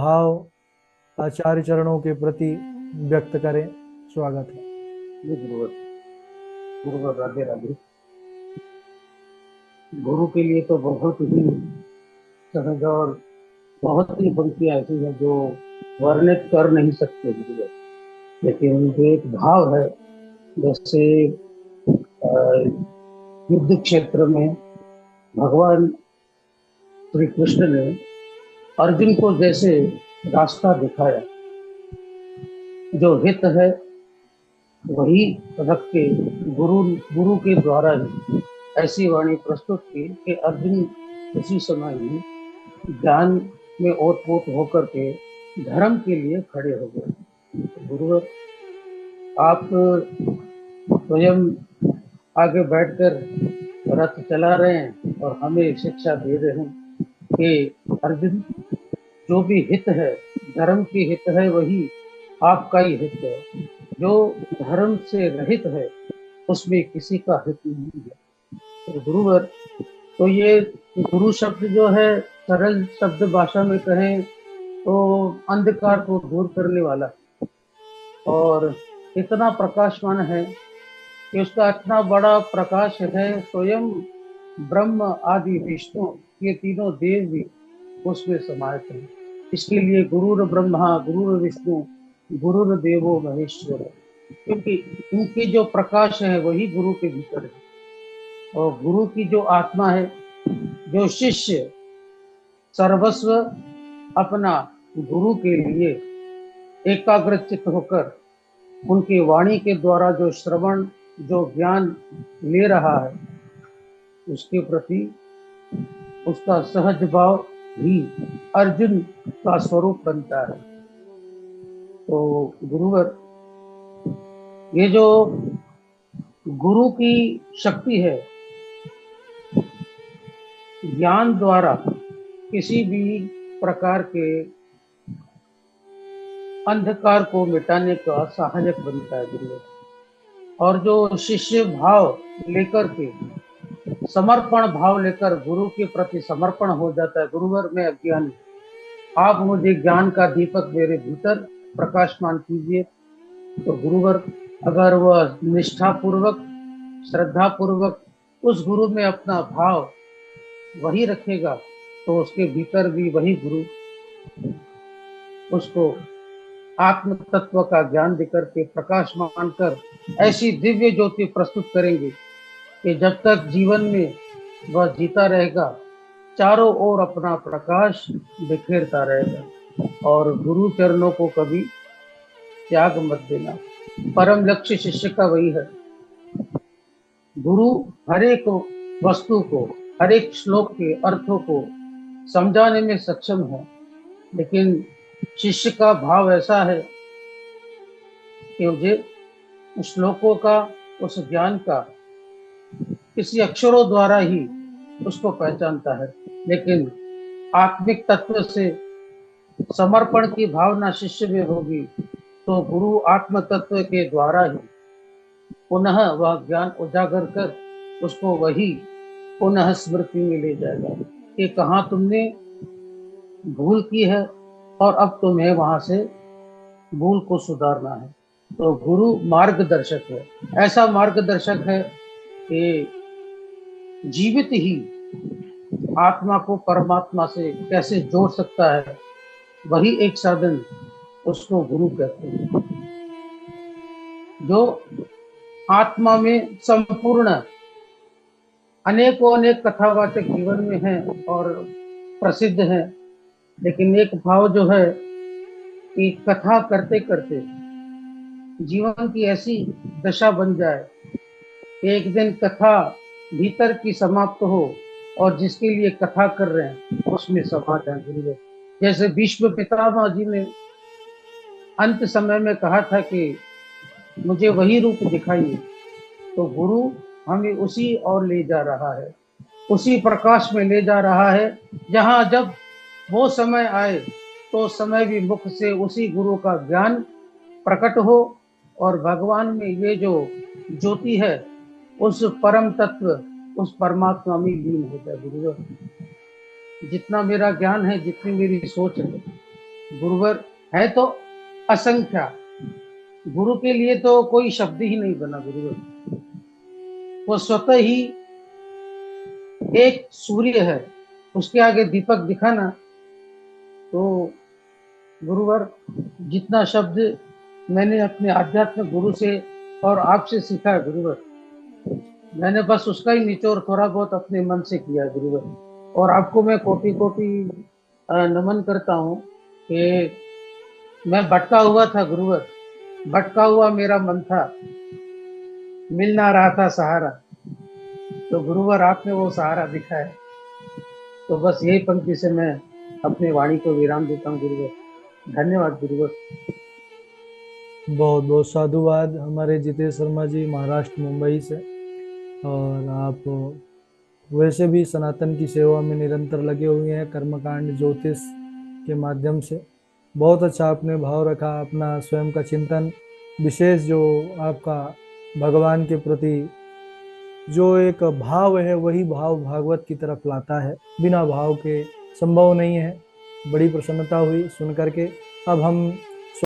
भाव आचार्य चरणों के प्रति व्यक्त करें। स्वागत है। जी गुरुवर। गुरुवर राधे राधे। गुरु के लिए तो बहुत ही सहज और बहुत ही पंक्तियां ऐसी हैं जो वर्णित कर नहीं सकते गुरुवर। लेकिन जो एक भाव है, जैसे युद्ध क्षेत्र में भगवान श्री कृष्ण ने अर्जुन को जैसे रास्ता दिखाया, जो हित है वही रख के गुरु गुरु के द्वारा ही ऐसी वाणी प्रस्तुत की कि अर्जुन उसी समय ही ज्ञान में ओतप्रोत होकर के धर्म के लिए खड़े हो गए। गुरुवर, आप स्वयं आगे बैठकर रथ चला रहे हैं और हमें शिक्षा दे रहे हैं कि अर्जुन, जो भी हित है, धर्म की हित है, वही आपका ही हित है। जो धर्म से रहित है उसमें किसी का हित नहीं है। तो गुरुवर, तो ये गुरु शब्द जो है, सरल शब्द भाषा में कहें तो अंधकार को दूर करने वाला, और इतना प्रकाशमान है कि उसका इतना बड़ा प्रकाश है, स्वयं ब्रह्म आदि विष्णु, ये तीनों देव भी उसमें समाहित हैं। इसके लिए गुरुर ब्रह्मा गुरुर विष्णु गुरुर देवो महेश्वर है, क्योंकि इनके जो प्रकाश है वही गुरु के भीतर है। और गुरु की जो आत्मा है, जो शिष्य सर्वस्व अपना गुरु के लिए एकाग्रचित होकर उनकी वाणी के द्वारा जो श्रवण, जो ज्ञान ले रहा है, उसके प्रति उसका सहज भाव ही अर्जुन का स्वरूप बनता है। तो गुरुवर, ये जो गुरु की शक्ति है, ज्ञान द्वारा किसी भी प्रकार के अंधकार को मिटाने का सहायक बनता है गुरुवर। और जो शिष्य भाव लेकर के, समर्पण भाव लेकर गुरु के प्रति समर्पण हो जाता है, गुरुवर मैं अज्ञानी, आप मुझे ज्ञान का दीपक मेरे भीतर प्रकाशमान कीजिए। तो गुरुवर, अगर वह निष्ठा पूर्वक, श्रद्धा पूर्वक उस गुरु में अपना भाव वही रखेगा, तो उसके भीतर भी वही गुरु उसको आत्म तत्व का ज्ञान देकर के प्रकाशमान कर ऐसी दिव्य ज्योति प्रस्तुत करेंगे कि जब तक जीवन में वह जीता रहेगा, चारों ओर अपना प्रकाश बिखेरता रहेगा। और गुरु चरणों को कभी त्याग मत देना। परम लक्ष्य शिष्य का वही है। गुरु हर एक वस्तु को, हर एक श्लोक के अर्थों को समझाने में सक्षम है, लेकिन शिष्य का भाव ऐसा है कि मुझे उस श्लोकों का, उस ज्ञान का किसी अक्षरों द्वारा ही उसको पहचानता है, लेकिन आत्मिक तत्व से समर्पण की भावना शिष्य में होगी तो गुरु आत्म तत्व के द्वारा ही पुनः वह ज्ञान उजागर कर उसको वही पुनः स्मृति में ले जाएगा कि कहाँ तुमने भूल की है और अब तुम्हें वहां से भूल को सुधारना है। तो गुरु मार्गदर्शक है, ऐसा मार्गदर्शक है कि जीवित ही आत्मा को परमात्मा से कैसे जोड़ सकता है, वही एक साधन उसको गुरु कहते हैं। जो आत्मा में संपूर्ण अनेकों अनेक कथावाचक जीवन में है और प्रसिद्ध है, लेकिन एक भाव जो है कि कथा करते करते जीवन की ऐसी दशा बन जाए, एक दिन कथा भीतर की समाप्त हो और जिसके लिए कथा कर रहे हैं उसमें समा जाए गुरुदेव। जैसे भीष्म पितामह जी ने अंत समय में कहा था कि मुझे वही रूप दिखाइए, तो गुरु हमें उसी और ले जा रहा है, उसी प्रकाश में ले जा रहा है, जहां जब वो समय आए तो समय भी मुख से उसी गुरु का ज्ञान प्रकट हो और भगवान में ये जो ज्योति है उस परम तत्व, उस परमात्मा में लीन हो जाए। गुरुदेव, जितना मेरा ज्ञान है, जितनी मेरी सोच है, गुरुवर है तो असंख्य, गुरु के लिए तो कोई शब्द ही नहीं बना गुरुवर। वो स्वतः ही एक सूर्य है, उसके आगे दीपक दिखाना, तो गुरुवर जितना शब्द मैंने अपने आध्यात्मिक गुरु से और आपसे सीखा है गुरुवर, मैंने बस उसका ही निचोड़ थोड़ा बहुत अपने मन से किया है गुरुवर। और आपको मैं कोटि कोटि नमन करता हूँ कि मैं भटका हुआ था गुरुवर, भटका हुआ मेरा मन था, मिल ना रहा था सहारा, तो गुरुवर आपने वो सहारा दिखाया। तो बस यही पंक्ति से मैं अपनी वाणी को विराम देता हूँ गुरुवर। धन्यवाद गुरुवर। बहुत बहुत साधुवाद हमारे जितेश शर्मा जी, महाराष्ट्र मुंबई से। और आप वैसे भी सनातन की सेवा में निरंतर लगे हुए हैं, कर्मकांड ज्योतिष के माध्यम से। बहुत अच्छा आपने भाव रखा, अपना स्वयं का चिंतन, विशेष जो आपका भगवान के प्रति जो एक भाव है, वही भाव भागवत की तरफ लाता है, बिना भाव के संभव नहीं है। बड़ी प्रसन्नता हुई सुन करके। अब हम